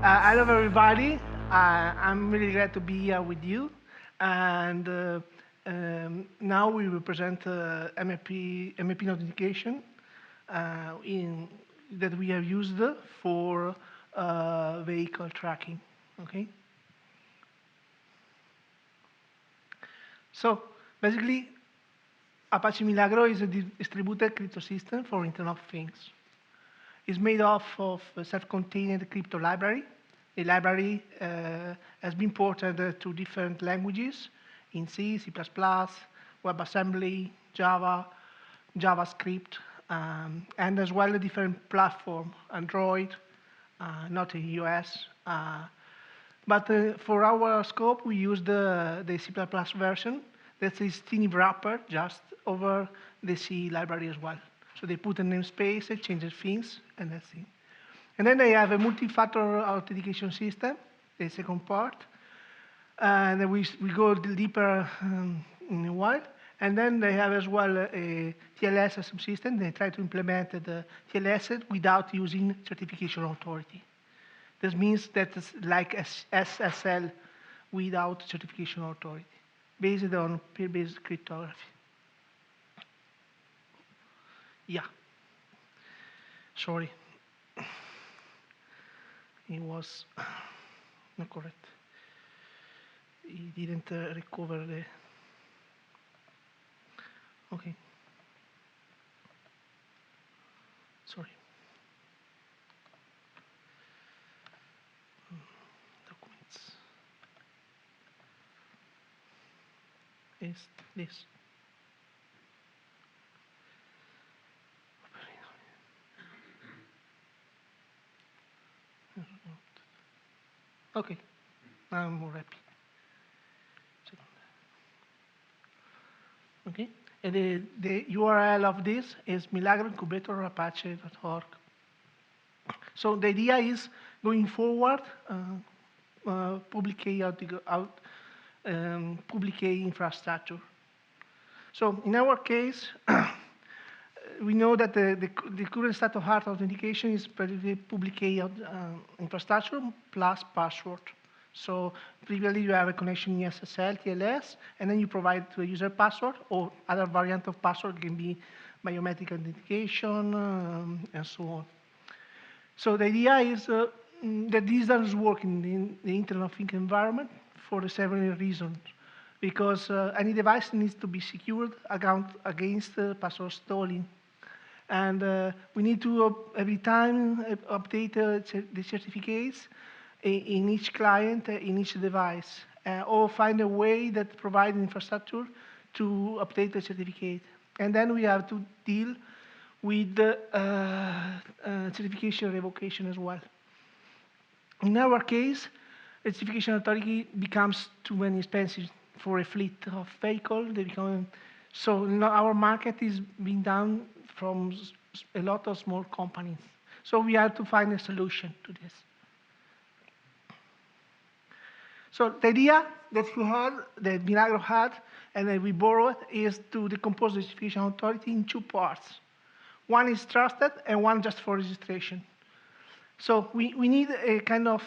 Hello, everybody. I'm really glad to be here with you. And now we will present MFP authentication that we have used for vehicle tracking. Okay. So basically, Apache Milagro is a distributed crypto system for Internet of Things. It's made of a self-contained crypto library. The library has been ported to different languages in C, C++, WebAssembly, Java, JavaScript, and as well a different platform, Android, not in US. But for our scope, we use the C++ version. That's a tiny wrapper just over the C library as well. So they put a namespace, it changes things, and that's it. And then they have a multi-factor authentication system, the second part. And then we go deeper in a while. And then they have as well a TLS subsystem. They try to implement the TLS without using certification authority. This means that it's like SSL without certification authority, based on peer-based cryptography. Yeah. Sorry. It was not correct. He didn't recover the. Okay. Sorry. Documents. Is this. Okay, now I'm more happy. Okay, and the URL of this is milagro-incubator-apache.org. So the idea is going forward, public key public key infrastructure. So in our case, we know that the current state-of-the-art authentication is public key infrastructure plus password. So previously you have a connection in SSL, TLS, and then you provide to a user password, or other variant of password can be biometric authentication, and so on. So the idea is that this doesn't work in the Internet of Things environment for several reasons. Because any device needs to be secured against password stealing. And we need to, every time, update the certificates in each client, in each device, or find a way that provides infrastructure to update the certificate. And then we have to deal with the certification revocation as well. In our case, the certification authority becomes too many expensive for a fleet of vehicles. So our market is being done from a lot of small companies. So we have to find a solution to this. So the idea that we had, that Milagro had, and that we borrowed, is to decompose the certification authority in two parts. One is trusted, and one just for registration. So we need a kind of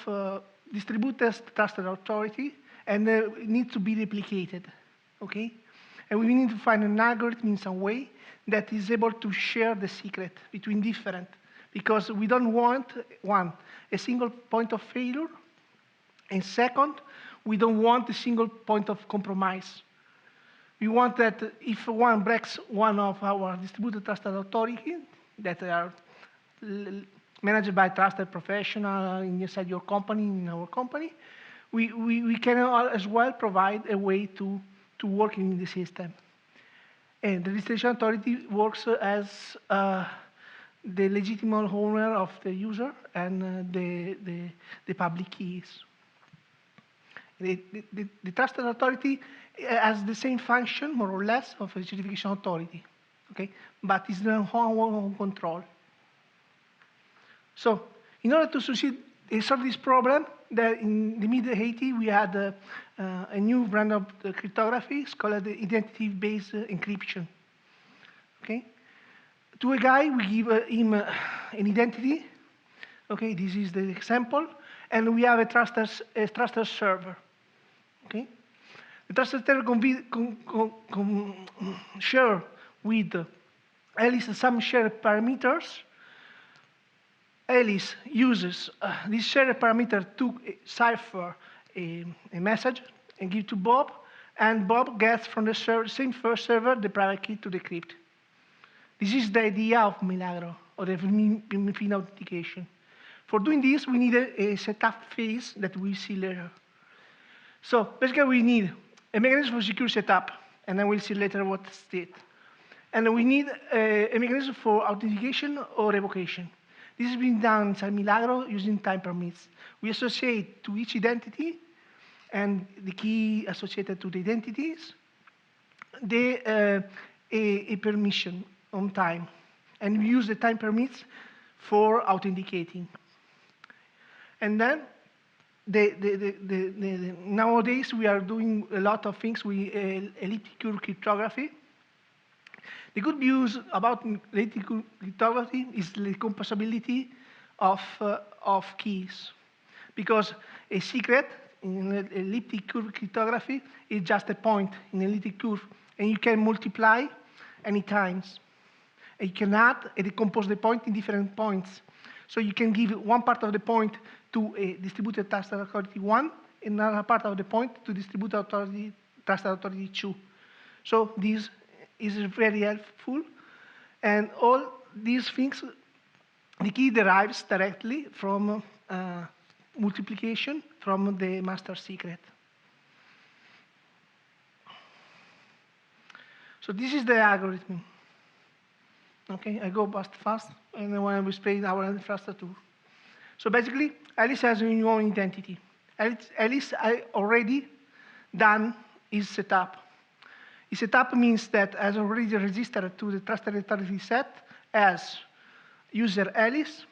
distributed trusted authority, and it needs to be replicated, okay? And we need to find an algorithm in some way that is able to share the secret between different, because we don't want, one, a single point of failure, and second, we don't want a single point of compromise. We want that if one breaks one of our distributed trusted authority that are managed by trusted professional inside your company, in our company, we can as well provide a way to work in the system. And the registration authority works as the legitimate owner of the user and the public keys. The trusted authority has the same function, more or less, of a certification authority, okay? But it's their own control. So in order to solve this problem, in the mid-80s, we had a new brand of cryptography. It's called identity-based encryption, okay? To a guy, we give him an identity, Okay, this is the example. And we have a trusted server. Okay? The trusted server share with Alice some shared parameters. Alice uses this shared parameter to cipher a message and give to Bob, and Bob gets from the same first server the private key to decrypt. This is the idea of Milagro, or the MFA authentication. For doing this, we need a setup phase that we'll see later. So basically, we need a mechanism for secure setup, and then we'll see later what's it. And we need a mechanism for authentication or revocation. This has been done inside Milagro using time permits. We associate to each identity and the key associated to the identities a permission on time. And we use the time permits for authenticating. And then nowadays we are doing a lot of things with elliptic curve cryptography. The good news about elliptic curve cryptography is the composability of keys, because a secret in elliptic curve cryptography is just a point in elliptic curve, and you can multiply any times. And you can add and decompose the point in different points. So you can give one part of the point to a distributed trusted authority 1, and another part of the point to distributed authority, trusted authority 2. So this is very helpful. And all these things, the key derives directly from multiplication from the master secret. So this is the algorithm. Okay, I go fast, and then when we explain our infrastructure. So basically, Alice has a new identity. Alice already done his setup. His setup means that has already registered to the trusted authority set as user Alice,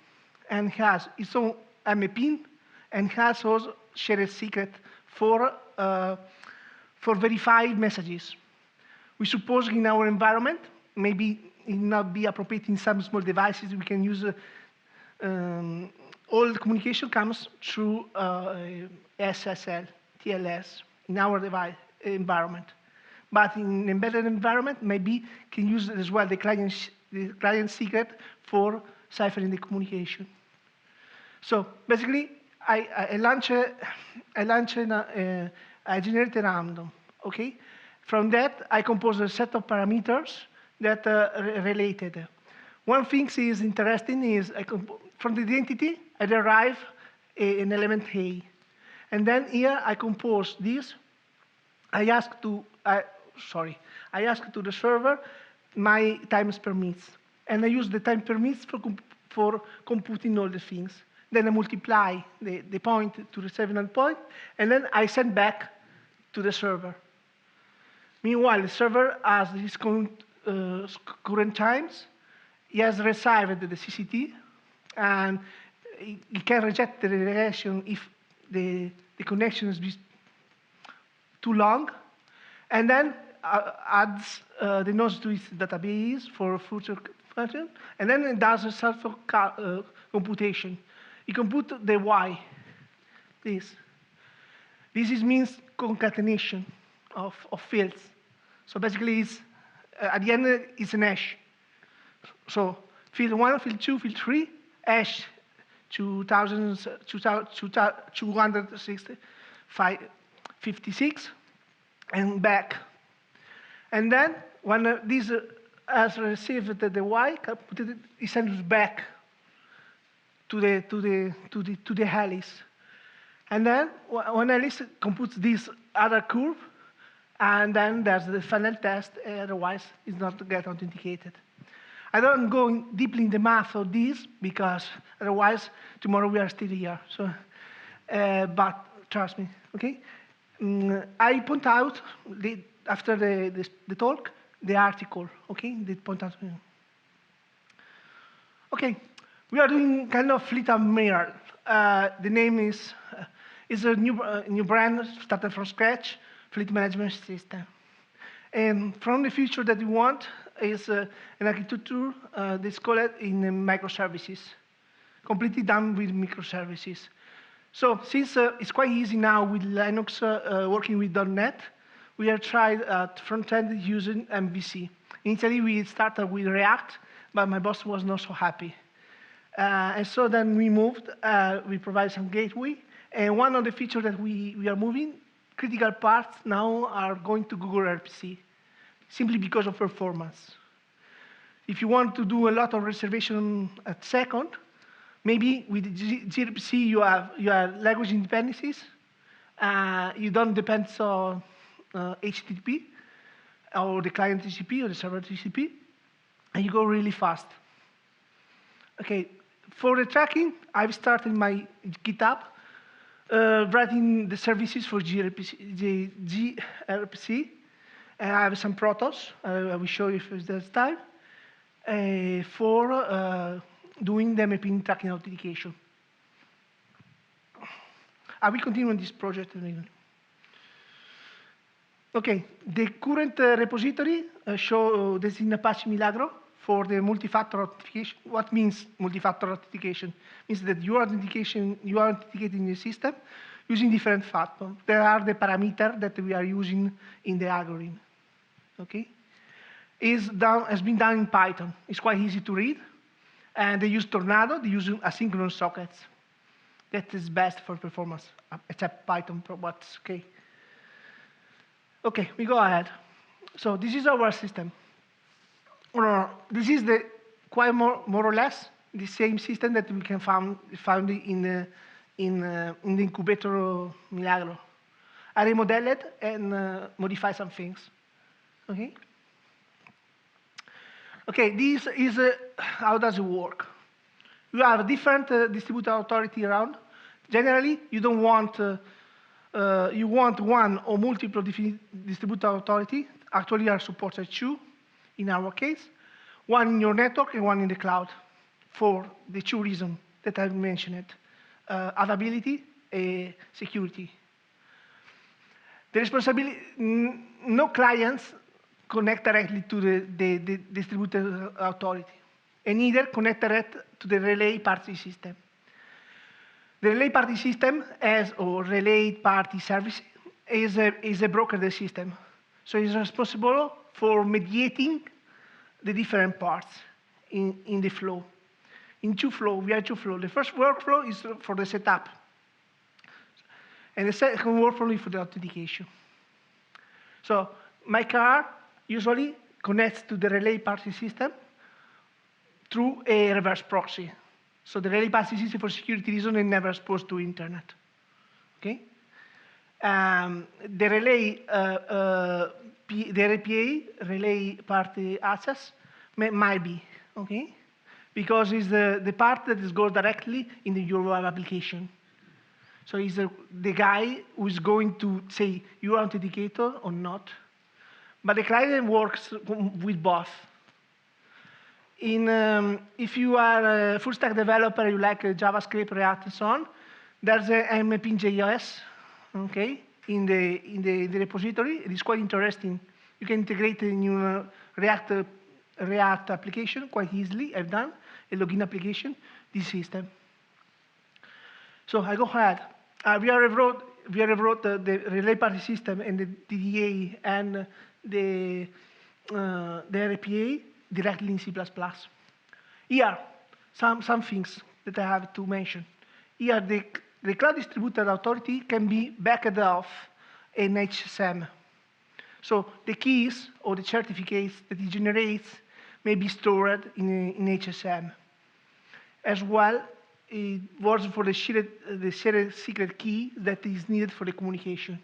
and has its own MPIN, and has also shared secret for verified messages. We suppose in our environment, maybe it not be appropriate in some small devices, we can use all the communication comes through SSL, TLS in our device environment. But in embedded environment, maybe can use as well the client secret for ciphering the communication. So basically, I generate a random, okay? From that, I compose a set of parameters that are related. One thing is interesting is from the identity, I derive an element A. And then here I compose this. I ask to the server my times permits. And I use the time permits for computing all the things. Then I multiply the point to the terminal point, and then I send back to the server. Meanwhile, the server has these current times. He has received the CCT, and he can reject the relation if the connection is too long, and then adds the nodes to its database for future function, and then it does a self-computation. He computes the Y, this. This means concatenation of fields. So basically, it's, at the end, it's an hash. So field 1, field 2, field 3, hash 256, and back. And then when this has received the Y, it sends back to the Alice. And then when Alice computes this other curve, and then there's the final test, otherwise it's not get authenticated. I don't go deeply in the math of this, because otherwise tomorrow we are still here. So, but trust me, okay? I point out, after the talk, the article, okay? They point out. Okay, we are doing kind of fleet of mirror. The name is a new brand started from scratch, fleet management system. And from the future that we want is an architecture that's called in microservices. completely done with microservices. So since it's quite easy now with Linux working with .NET, we have tried front-end using MVC. Initially, we started with React, but my boss was not so happy. And so then we moved, we provide some gateway, and one of the features that we are moving, critical parts now are going to Google RPC, simply because of performance. If you want to do a lot of reservation at second, maybe with gRPC you have language independencies, you don't depend on HTTP, or the client TCP, or the server TCP, and you go really fast. Okay, for the tracking, I've started my GitHub, writing the services for gRPC, and I have some protos, I will show you if there's time, for doing the mapping tracking authentication. I will continue on this project. Okay, the current repository show this in Apache Milagro for the multi-factor authentication. What means multi-factor authentication? Means that you are authenticating the system using different factors. There are the parameters that we are using in the algorithm. Okay, has been done in Python. It's quite easy to read, and they use Tornado. They use asynchronous sockets. That is best for performance, except Python, but okay. Okay, we go ahead. So this is our system. This is the quite more or less the same system that we can found in the incubator Milagro. I remodel it and modify some things. Okay. Okay, this is how does it work. You have a different distributed authority around. Generally, you don't want you want one or multiple distributed authority. Actually, are supported two, in our case, one in your network and one in the cloud, for the two reasons that I've mentioned: availability and security. The responsibility, no clients connect directly to the distributed authority, and neither connect direct to the relay party system. The relay party system, or relay party service, is a broker system. So it's responsible for mediating the different parts in the flow. In we have two flows. The first workflow is for the setup, and the second workflow is for the authentication. So my car usually connects to the relay party system through a reverse proxy. So the relay party system, for security reasons, is never exposed to internet. Okay. The relay, the RPA, relay party access, might be, okay, because it's the part that goes directly in your web application. So it's the guy who is going to say you are authenticator or not. But the client works with both. If you are a full-stack developer, you like JavaScript, React, and so on, there's a mapping.js, okay, in the repository. It is quite interesting. You can integrate a new React application quite easily. I've done a login application, this system. So I go ahead. We have wrote the relay party system and the DDA and the RPA directly in C++. Here, some things that I have to mention. Here, the cloud distributed authority can be backed off in HSM. So the keys or the certificates that it generates may be stored in HSM. As well, it works for the shared secret key that is needed for the communication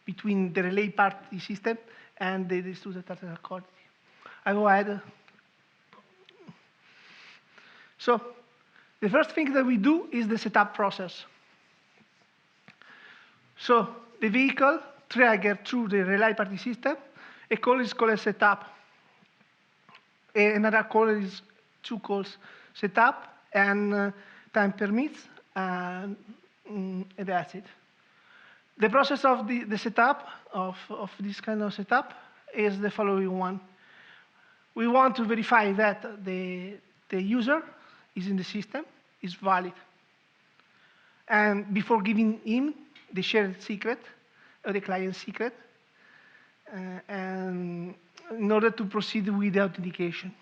between the relay party system and the distributed authority. I go ahead. So the first thing that we do is the setup process. So the vehicle triggers through the relay party system. A call is called a setup. Another call is two calls: setup and time permits, and that's it. The process of the setup, of this kind of setup, is the following one. We want to verify that the user is in the system. is valid. And before giving him the shared secret, or the client secret, and in order to proceed with the authentication.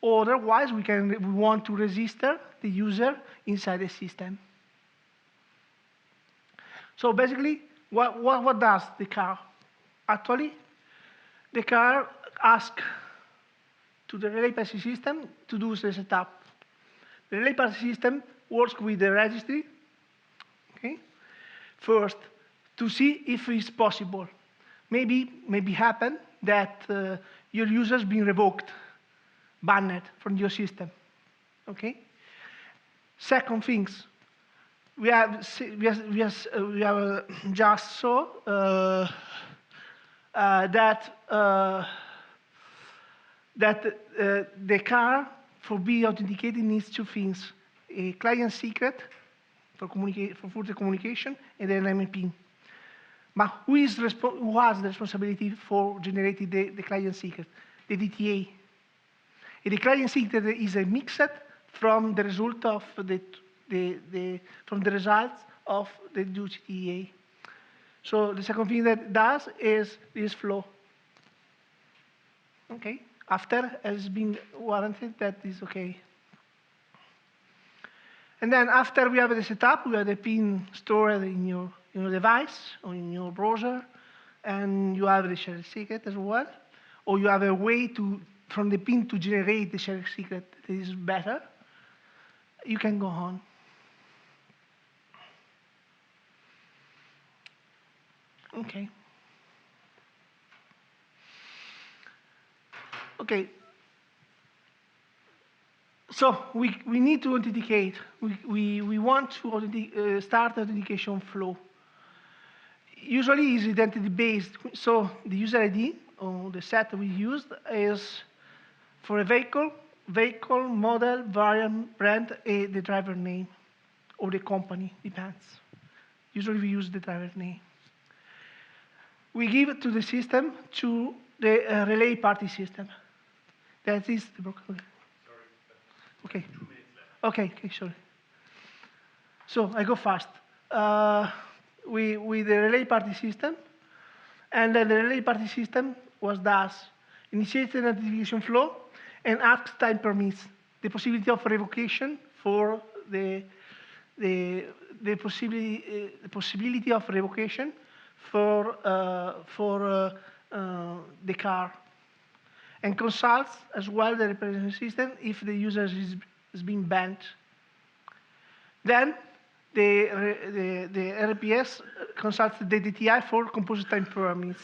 Otherwise, we want to register the user inside the system. So basically, what does the car? Actually, the car asks to the relay party system to do the setup. The relay party system works with the registry, okay? First, to see if it's possible. Maybe happen that your user's been revoked, banned from your system, okay? Second things, we have just saw that the car for being authenticated needs two things: a client secret for further communication and an MA PIN. But who has the responsibility for generating the client secret? The DTA. And the client secret is a mixed from the result of from the results of the DTA. So the second thing that it does is this flow. Okay. After has been warranted, that is okay. And then after we have the setup, we have the PIN stored in your device or in your browser, and you have the shared secret as well. Or you have a way from the PIN to generate the shared secret that is better. You can go on. Okay. Okay. So we need to authenticate. We want to start the authentication flow. Usually it's identity-based. So the user ID, or the set we used, is for a vehicle, model, variant, brand, the driver name, or the company, depends. Usually we use the driver name. We give it to the system, to the relay party system. That is the broker. Okay. 2 minutes left. Okay, sorry. So I go fast. With the relay party system, and then the relay party system does initiate an authentication flow and asks time permits, the possibility of revocation for the possibility of revocation for the car, and consults as well the representation system if the user is being banned. Then the RPS consults the DTI for composite time permits.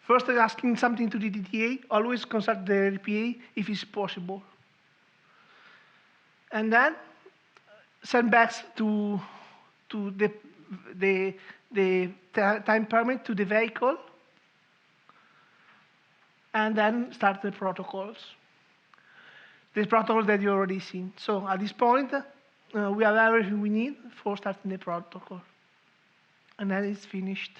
First, asking something to the DTA, always consult the RPA if it's possible. And then send back to the time permit to the vehicle, and then start the protocols. The protocol that you already seen. So at this point, we have everything we need for starting the protocol. And then it's finished.